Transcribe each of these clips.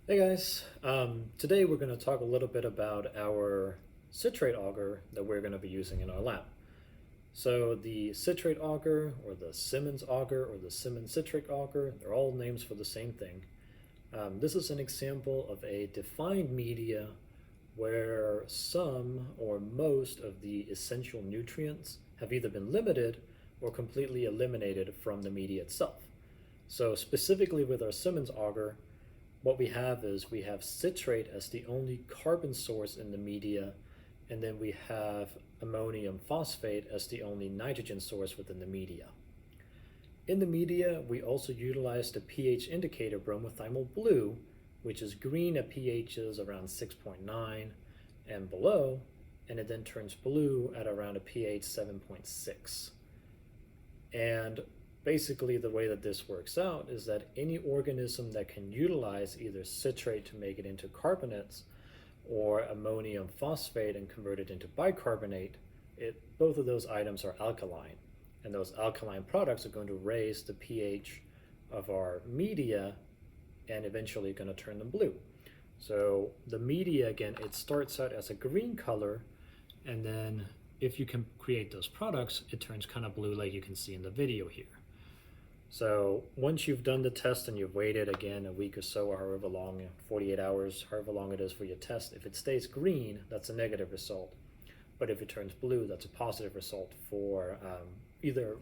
Hey guys, today we're going to talk a little bit about our citrate auger that we're going to be using in our lab. So the citrate auger or the Simmons auger or the Simmons citrate auger, they're all names for the same thing. This is an example of a defined media where some or most of the essential nutrients have either been limited or completely eliminated from the media itself. So specifically with our Simmons auger, what we have is we have citrate as the only carbon source in the media, and then we have ammonium phosphate as the only nitrogen source within the media. In the media, we also utilize the pH indicator bromothymol blue, which is green at pHs around 6.9 and below, and it then turns blue at around a pH 7.6. And basically, the way that this works out is that any organism that can utilize either citrate to make it into carbonates or ammonium phosphate and convert it into bicarbonate, both of those items are alkaline. And those alkaline products are going to raise the pH of our media and eventually going to turn them blue. So the media, again, it starts out as a green color, and then if you can create those products, it turns kind of blue like you can see in the video here. So once you've done the test and you've waited again a week or so, or however long, 48 hours, however long it is for your test, if it stays green, that's a negative result. But if it turns blue, that's a positive result for either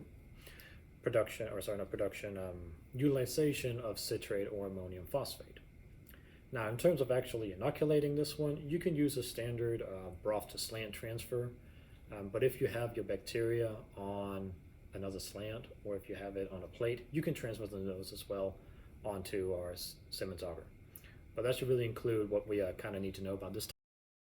production, or sorry, not production, utilization of citrate or ammonium phosphate. Now, in terms of actually inoculating this one, you can use a standard broth to slant transfer. But if you have your bacteria on another slant, or if you have it on a plate, you can transfer those as well onto our Simmons auger. But that should really include what we kind of need to know about this